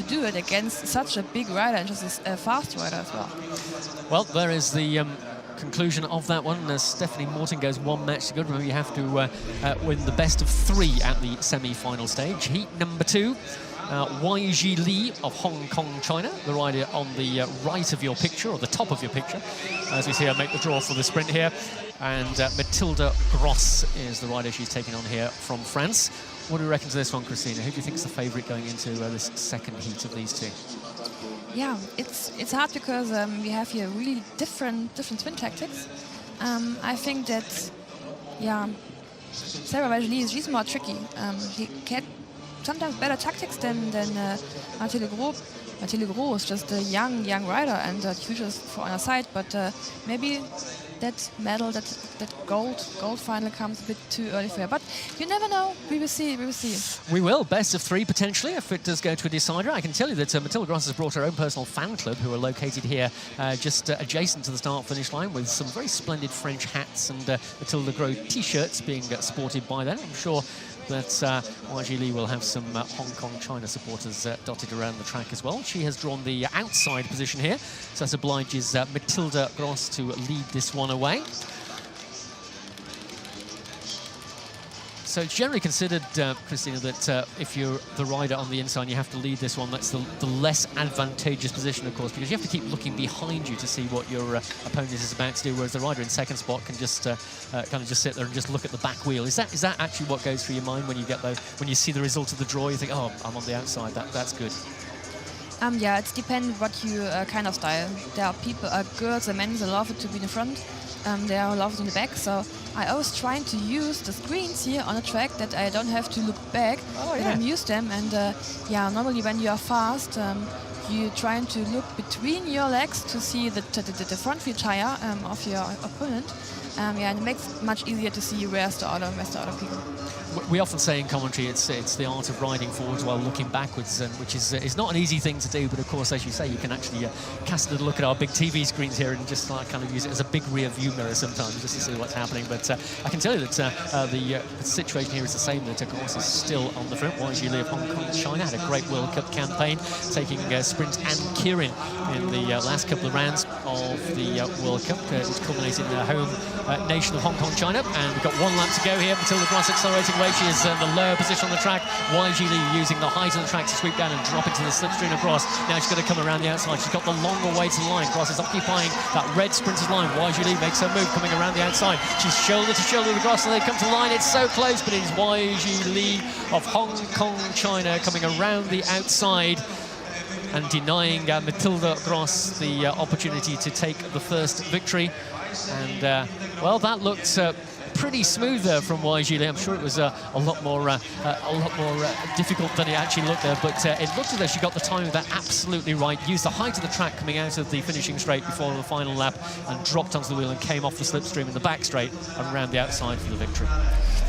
do it against such a big rider and just a fast rider as well. Well, there is the conclusion of that one. Stephanie Morton goes one match to go. Remember, you have to win the best of 3 at the semi-final stage. Heat number 2. Wai Sze Lee of Hong Kong, China, the rider on the right of your picture, or the top of your picture, as we see her make the draw for the sprint here. And Mathilde Gross is the rider she's taking on here from France. What do you reckon to this one, Christina? Who do you think is the favourite going into this second heat of these two? Yeah, it's hard because we have here really different sprint tactics. I think that, yeah, Sze Wai Sze Lee, she's more tricky. She can sometimes better tactics than Mathilde Gross. Mathilde Gross is just a young rider and the future is for on her side, but maybe that medal, that gold final comes a bit too early for her. But you never know. We will see. We will. Best of 3 potentially if it does go to a decider. I can tell you that Mathilde Gross has brought her own personal fan club, who are located here just adjacent to the start-finish line, with some very splendid French hats and Mathilde Gross t-shirts being sported by them. I'm sure that Wai Sze Lee will have some Hong Kong, China supporters dotted around the track as well. She has drawn the outside position here, so that obliges Mathilde Gross to lead this one away. So it's generally considered, Christina, that if you're the rider on the inside, you have to lead this one. That's the less advantageous position, of course, because you have to keep looking behind you to see what your opponent is about to do, whereas the rider in second spot can just kind of just sit there and just look at the back wheel. Is that actually what goes through your mind when you get when you see the result of the draw? You think, oh, I'm on the outside. That's good. Yeah, it depends what you kind of style. There are people, girls and men, that love it to be in the front. They are loved in the back, so I always trying to use the screens here on the track that I don't have to look back. Oh, yeah. I use them, and yeah, normally when you are fast, you're trying to look between your legs to see the front wheel tire of your opponent. Yeah, and it makes it much easier to see where's the other people. We often say in commentary it's the art of riding forwards while looking backwards, which is not an easy thing to do. But of course, as you say, you can actually cast a little look at our big TV screens here and just kind of use it as a big rear view mirror sometimes just to see what's happening. But I can tell you that the situation here is the same. That Gross is still on the front. Wai Sze Lee of Hong Kong, China had a great World Cup campaign, taking sprint and Keirin in the last couple of rounds of the World Cup, which culminated in the home nation of HongOng, China. And we've got 1 lap to go here. Mathilde Gross accelerating away. She is in the lower position on the track. Wai Sze Lee using the height of the track to sweep down and drop into the slipstream of Gross. Now she's going to come around the outside. She's got the longer way to the line. Gross is occupying that red sprinter's line. Wai Sze Lee makes her move, coming around the outside. She's shoulder to shoulder with Gross, and they come to the line. It's so close, but it is Wai Sze Lee of Hong Kong, China, coming around the outside and denying Mathilde Gross the opportunity to take the first victory. And well, that looked pretty smooth there from Wai Sze Lee. I'm sure it was a lot more difficult than it actually looked there, but it looked as though she got the timing of that absolutely right. Used the height of the track coming out of the finishing straight before the final lap and dropped onto the wheel and came off the slipstream in the back straight and round the outside for the victory.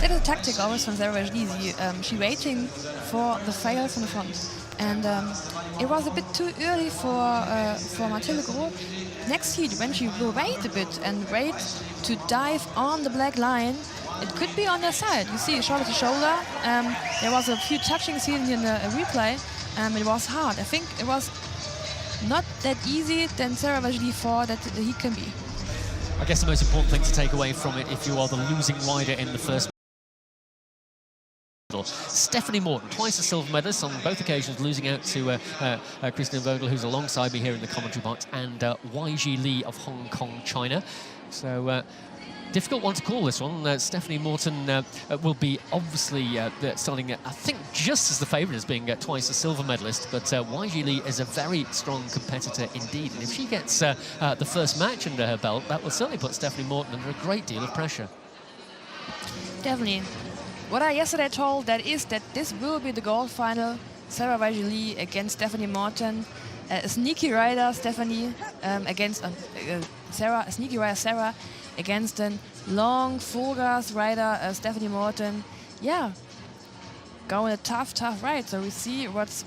That is a tactic always from Sze Wai Sze Lee. She waiting for the fail from the front. And it was a bit too early for Mathilde Gross. Next heat, when she will wait a bit and wait to dive on the black line, it could be on their side. You see, shoulder to shoulder. There was a few touchings here in the replay. It was hard. I think it was not that easy than Sze Wai Sze Lee thought that the heat can be. I guess the most important thing to take away from it, if you are the losing rider in the first Stephanie Morton, twice a silver medalist on both occasions, losing out to Christina Vogel, who's alongside me here in the commentary box, and Wai Sze Lee of Hong Kong, China. So difficult one to call this one. Stephanie Morton will be obviously starting, I think, just as the favourite as being twice a silver medalist, but Wai Sze Lee is a very strong competitor indeed, and if she gets the first match under her belt, that will certainly put Stephanie Morton under a great deal of pressure. Definitely. What I yesterday told that is that this will be the gold final. Sze Wai Sze Lee against Stephanie Morton. A sneaky rider Stephanie against Sarah, a sneaky rider Sarah against a long full gas rider Stephanie Morton. Yeah, going a tough ride. So we see what's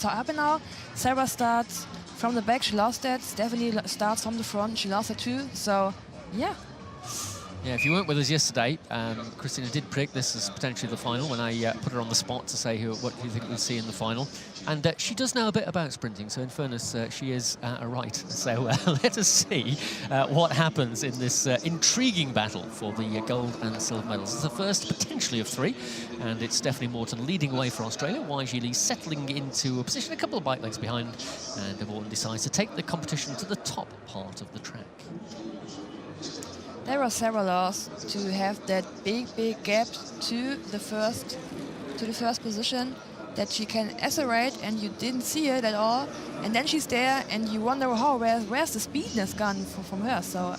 happening now. Sarah starts from the back, she lost that. Stephanie starts from the front, she lost it too. So yeah. Yeah, if you weren't with us yesterday, Christina did predict this as potentially the final when I put her on the spot to say what do you think we'll see in the final. And she does know a bit about sprinting, so in fairness, she is right. So let us see what happens in this intriguing battle for the gold and silver medals. It's the first potentially of 3, and it's Stephanie Morton leading away for Australia. Wai Sze Lee settling into a position a couple of bike lengths behind, and Morton decides to take the competition to the top part of the track. There are several laws to have that big gap to the first position, that she can accelerate and you didn't see it at all, and then she's there and you wonder where's the speediness gone from her. So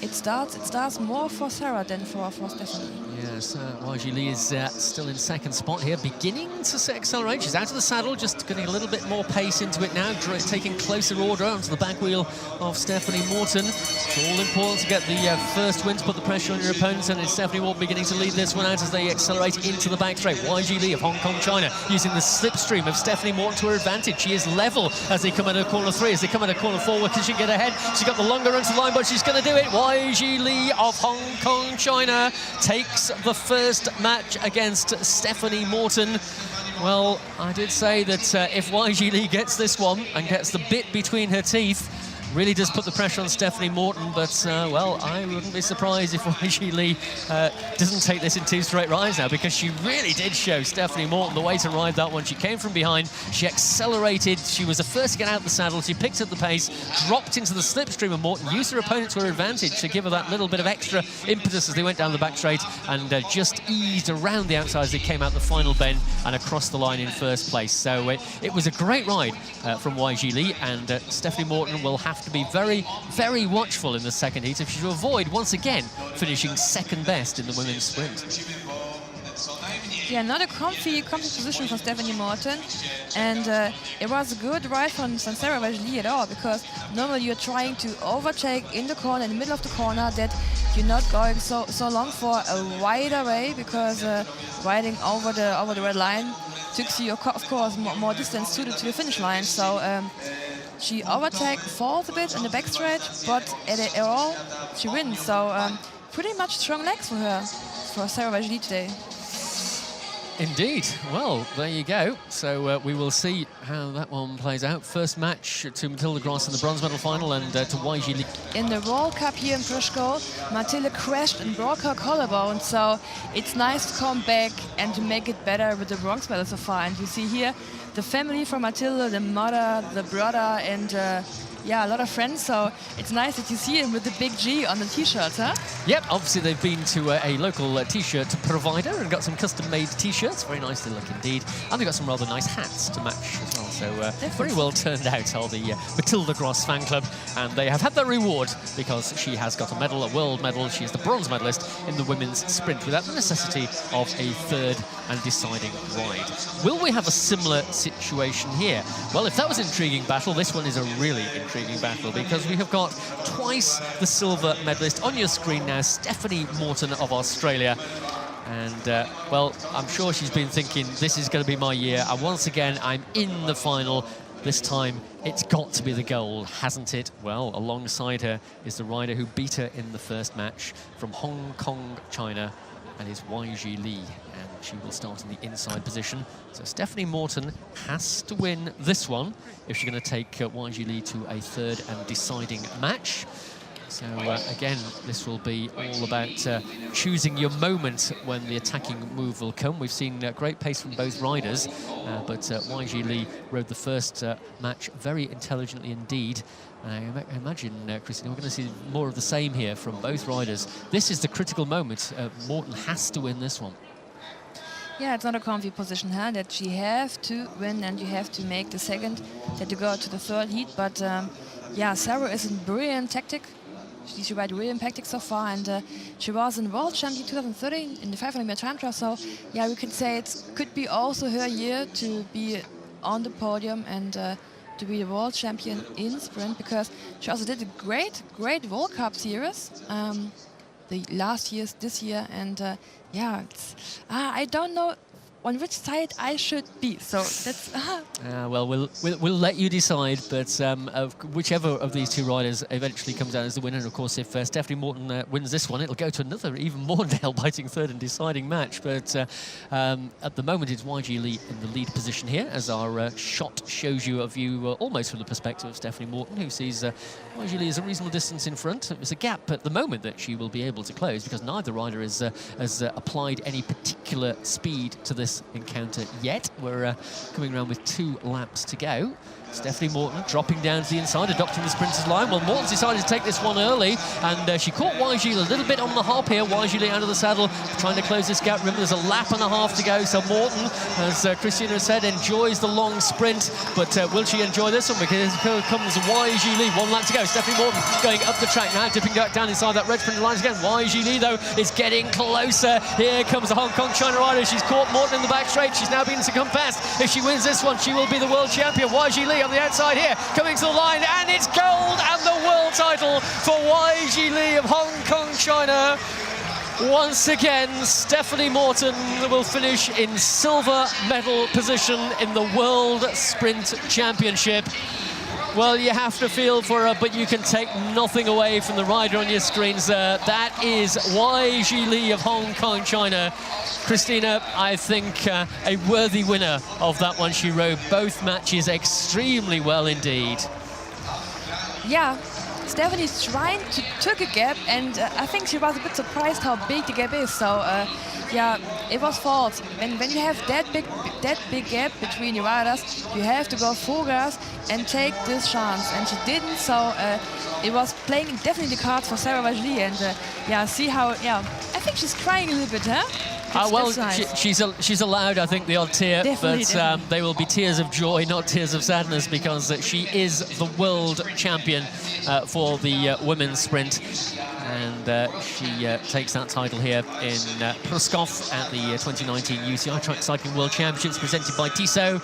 it starts more for Sarah than for Stephanie. Yes, Wai Sze Lee is still in second spot here, beginning to accelerate. She's out of the saddle, just getting a little bit more pace into it now, taking closer order onto the back wheel of Stephanie Morton. It's all important to get the first win, to put the pressure on your opponents, and it's Stephanie Morton beginning to lead this one out as they accelerate into the back straight. Wai Sze Lee of Hong Kong, China, using the slipstream of Stephanie Morton to her advantage. She is level as they come into corner 3, as they come into corner 4, can she get ahead? She's got the longer run to the line, but she's going to do it. Wai Sze Lee of Hong Kong, China takes the first match against Stephanie Morton. Well, I did say that if Wai Sze Lee gets this one and gets the bit between her teeth, really does put the pressure on Stephanie Morton, but, well, I wouldn't be surprised if Wai Sze Lee doesn't take this in 2 straight rides now, because she really did show Stephanie Morton the way to ride that one. She came from behind, she accelerated, she was the first to get out of the saddle, she picked up the pace, dropped into the slipstream of Morton, used her opponent to her advantage to give her that little bit of extra impetus as they went down the back straight, and just eased around the outside as they came out the final bend and across the line in first place. So it was a great ride from Wai Sze Lee, and Stephanie Morton will have to be very watchful in the second heat if she's to avoid once again finishing second best in the women's sprint. Yeah, not a comfy position for Stephanie Morton, and it was a good ride from Sze Wai Sze Lee at all, because normally you're trying to overtake in the corner, in the middle of the corner, that you're not going so long for a wider way, because riding over the red line takes you, of course, more distance to the finish line. So she falls a bit in the back straight, but at all she wins. So pretty much strong legs for her, for Sze Wai Sze Lee today. Indeed. Well, there you go. So we will see how that one plays out. First match to Matilda Gross in the bronze medal final, and to Wai Sze Lee. In the World Cup here in Prishko, Matilda crashed and broke her collarbone, so it's nice to come back and to make it better with the bronze medal so far. And you see here the family from Matilda, the mother, the brother, and yeah, a lot of friends, so it's nice that you see him with the big G on the t-shirts, huh? Yep, obviously they've been to a local t-shirt provider and got some custom-made t-shirts. Very nice they look indeed. And they've got some rather nice hats to match as well. So very well turned out, all the Matilda Gross fan club. And they have had their reward, because she has got a medal, a world medal. She is the bronze medalist in the women's sprint without the necessity of a third and deciding ride. Will we have a similar situation here? Well, if that was an intriguing battle, this one is a really intriguing battle, because we have got twice the silver medalist on your screen now, Stephanie Morton of Australia. And, well, I'm sure she's been thinking, this is going to be my year. And once again, I'm in the final. This time, it's got to be the gold, hasn't it? Well, alongside her is the rider who beat her in the first match from Hong Kong, China, and is Wai Sze Lee, and she will start in the inside position. So Stephanie Morton has to win this one if she's going to take Wai Sze Lee to a third and deciding match. So again, this will be all about choosing your moment when the attacking move will come. We've seen great pace from both riders, but Wai Sze Lee rode the first match very intelligently indeed. I imagine, Christina, we're going to see more of the same here from both riders. This is the critical moment. Morton has to win this one. Yeah, it's not a comfy position, huh? That she have to win and you have to make the second, that you go to the third heat. But yeah, Sarah is a brilliant tactic. She ride brilliant tactics so far, and she was in World Champion 2013 in the 500-meter time trial. So yeah, we could say it could be also her year to be on the podium and to be the world champion in sprint, because she also did a great World Cup series the last years, this year, and yeah, I don't know on which side I should be. So that's. Well, we'll let you decide, but whichever of these two riders eventually comes out as the winner. And of course, if Stephanie Morton wins this one, it'll go to another even more nail-biting third and deciding match. But at the moment, it's Wai Sze Lee in the lead position here, as our shot shows you a view almost from the perspective of Stephanie Morton, who sees Wai Sze Lee as a reasonable distance in front. It's a gap at the moment that she will be able to close, because neither rider has applied any particular speed to this encounter yet. We're coming around with 2 laps to go. Stephanie Morton dropping down to the inside, adopting the sprinter's line. Well, Morton's decided to take this one early, and she caught Wai Sze Lee a little bit on the hop here. Wai Sze Lee out of the saddle, trying to close this gap. Remember, there's a lap and a half to go, so Morton, as Christina said, enjoys the long sprint, but will she enjoy this one? Because here comes Wai Sze Lee, 1 lap to go. Stephanie Morton going up the track now, dipping down inside that red sprinter line again. Wai Sze Lee, though, is getting closer. Here comes the Hong Kong China rider. She's caught Morton in the back straight. She's now beginning to come fast. If she wins this one, she will be the world champion. Wai Sze Lee on the outside here, coming to the line, and it's gold and the world title for Wai Sze Lee of Hong Kong, China. Once again, Stephanie Morton will finish in silver medal position in the World Sprint Championship. Well, you have to feel for her, but you can take nothing away from the rider on your screens there. That is Wai Sze Lee of Hong Kong, China. Christina, I think a worthy winner of that one. She rode both matches extremely well indeed. Yeah, Stephanie's trying to take a gap, and I think she was a bit surprised how big the gap is. So yeah, it was false. When you have that big gap between your riders, you have to go full gas and take this chance, and she didn't. So it was playing definitely the cards for Wai Sze Lee, and yeah, see how, yeah, I think she's crying a little bit, huh? Well, nice. she's allowed, I think, the odd tear, definitely, but they will be tears of joy, not tears of sadness, because she is the world champion for the women's sprint. And she takes that title here in Pruskov at the 2019 UCI Track Cycling World Championships presented by Tissot.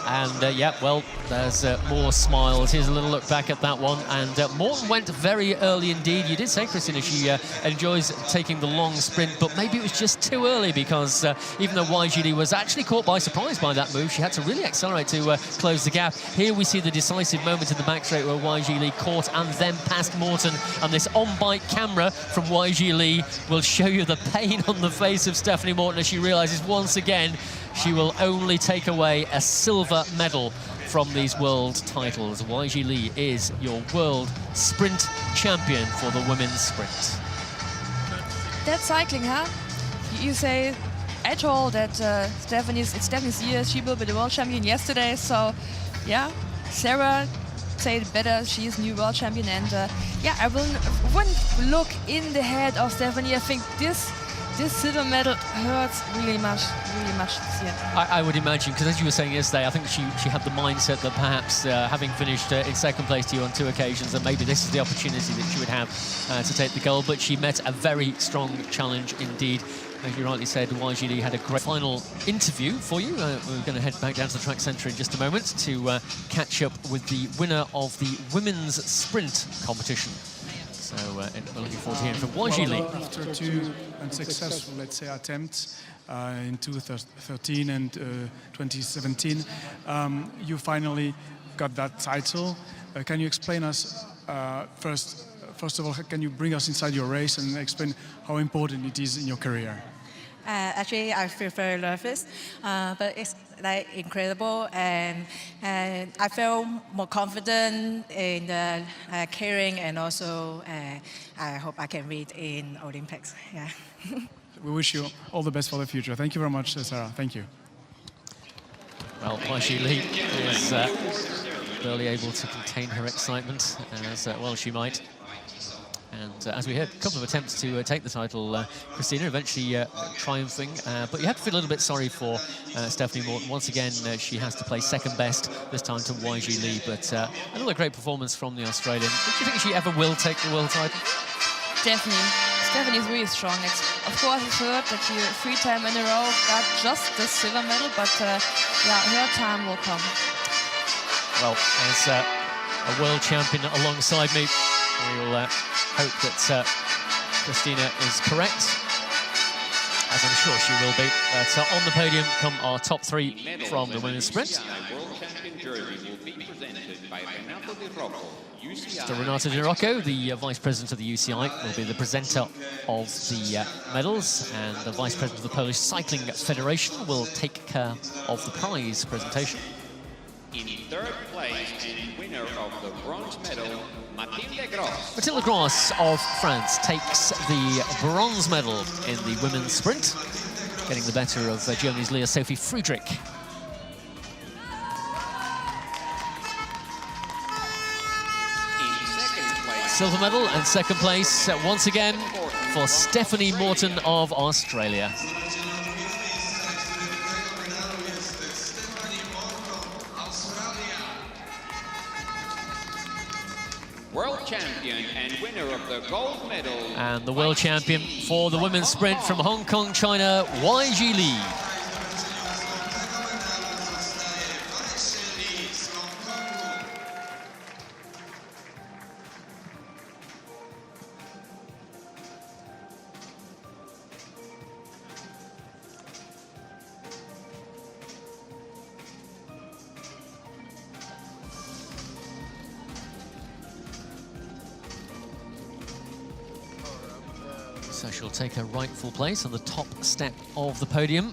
And yeah, well, there's more smiles. Here's a little look back at that one. And Morton went very early indeed. You did say, Christina, she enjoys taking the long sprint, but maybe it was just too early, because even though Wai Sze Lee was actually caught by surprise by that move, she had to really accelerate to close the gap. Here we see the decisive moment in the back straight where Wai Sze Lee caught and then passed Morton, and this on-bike camera from Wai Sze Lee will show you the pain on the face of Stephanie Morton as she realises once again she will only take away a silver medal from these world titles. Wai Sze Lee is your world sprint champion for the women's sprint. That's cycling, huh? You say at all that it's Stephanie's year, she will be the world champion yesterday. So yeah, Sarah said it better, she is new world champion, and yeah, I wouldn't look in the head of Stephanie. I think this silver medal hurts really much this year. I would imagine, because as you were saying yesterday, I think she had the mindset that perhaps having finished in second place to you on 2 occasions, that maybe this is the opportunity that she would have to take the gold, but she met a very strong challenge indeed. As you rightly said, Wai Sze Lee had a great final interview for you. We're going to head back down to the track centre in just a moment to catch up with the winner of the women's sprint competition. So we're looking forward to hearing from Wai Sze Lee. After 2 unsuccessful, let's say, attempts in 2013 and 2017, you finally got that title. Can you explain us first of all, can you bring us inside your race and explain how important it is in your career? Actually, I feel very nervous, but it's like incredible, and I feel more confident in the carrying, and also I hope I can read in Olympics. Yeah. We wish you all the best for the future. Thank you very much, Sarah. Thank you. Well, Wai Sze Lee is barely able to contain her excitement, as well she might. And as we heard, a couple of attempts to take the title, Christina eventually triumphing. But you have to feel a little bit sorry for Stephanie Morton. Once again, she has to play second best, this time to Wai Sze Lee. But another great performance from the Australian. Do you think she ever will take the world title? Definitely. Stephanie is really strong. Of course, it's hurt that she 3 times in a row got just the silver medal, but yeah, her time will come. Well, as a world champion alongside me, we will hope that Christina is correct. as I'm sure she will be. But on the podium come our top three from the women's sprint. Mr. Renato Di Rocco, the Vice President of the UCI, will be the presenter of the medals, and the Vice President of the Polish Cycling Federation will take care of the prize presentation. In third place and winner of the bronze medal, Mathilde Gross of France takes the bronze medal in the women's sprint, getting the better of Germany's Leah Sophie Friedrich. Silver medal and second place once again for Stephanie Morton of Australia. World champion and winner of the gold medal. And the world champion for the women's sprint from Hong Kong, China, Wai Sze Lee. So she'll take her rightful place on the top step of the podium.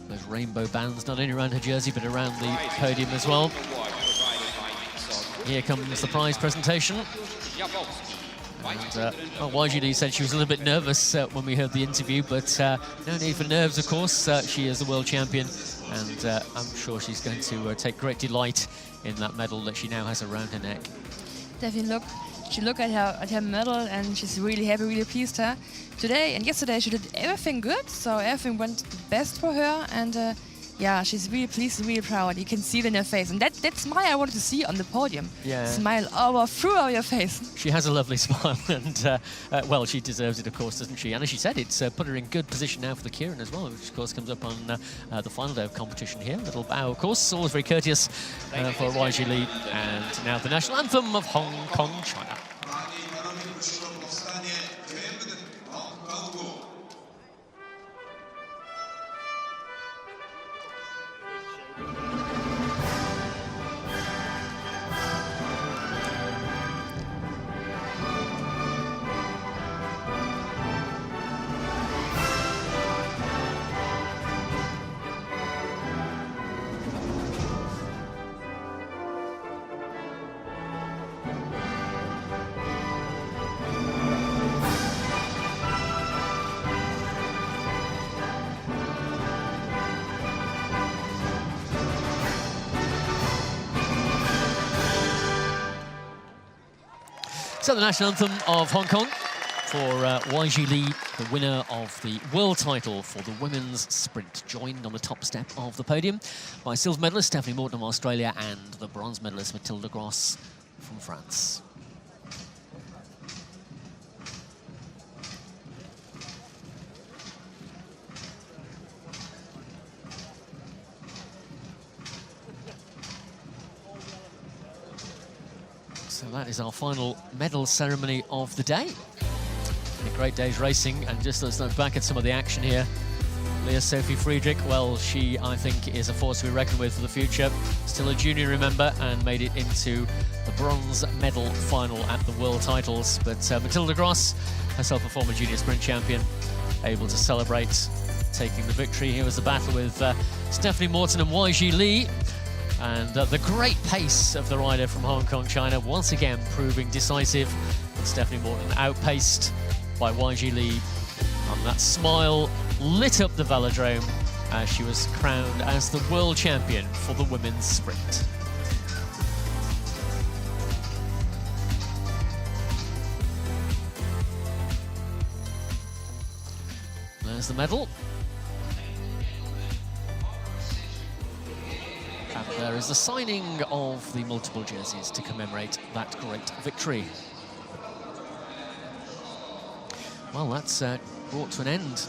Those rainbow bands not only around her jersey but around the podium as well. Here comes the prize presentation. And Wai Sze Lee said she was a little bit nervous when we heard the interview, but no need for nerves, of course. She is the world champion, and I'm sure she's going to take great delight in that medal that she now has around her neck. Definitely she looked at her medal and she's really happy, really pleased her. Today and yesterday she did everything good, so everything went the best for her, and yeah, she's really pleased, really proud. You can see it in her face, and that smile I wanted to see on the podium. Yeah. Smile all throughout your face. She has a lovely smile, and well, she deserves it, of course, doesn't she? And as she said, it's put her in good position now for the Keirin as well, which of course comes up on the final day of competition here. Little bow, of course, always very courteous for Wai Sze Lee. And now the national anthem of Hong Kong, China. So the national anthem of Hong Kong for Wai Sze Lee, the winner of the world title for the women's sprint, joined on the top step of the podium by silver medalist Stephanie Morton of Australia and the bronze medalist Mathilde Gross from France. So that is our final medal ceremony of the day. A great day's racing, and just let's look back at some of the action here. Leah Sophie Friedrich, well, she, I think, is a force to be reckoned with for the future. Still a junior, remember, and made it into the bronze medal final at the world titles. But Mathilde Gross, herself a former junior sprint champion, able to celebrate taking the victory. Here was the battle with Stephanie Morton and Wai Sze Lee. And the great pace of the rider from Hong Kong, China, once again proving decisive. And Stephanie Morton outpaced by Wai Sze Lee. And that smile lit up the velodrome as she was crowned as the world champion for the women's sprint. There's the medal. And there is the signing of the multiple jerseys to commemorate that great victory. Well, that's brought to an end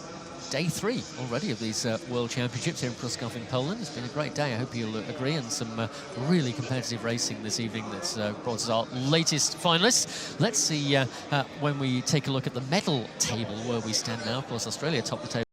day 3 already of these World Championships here in Pruszków in Poland. It's been a great day, I hope you'll agree, and some really competitive racing this evening that's brought us our latest finalists. Let's see when we take a look at the medal table where we stand now. Of course, Australia top the table.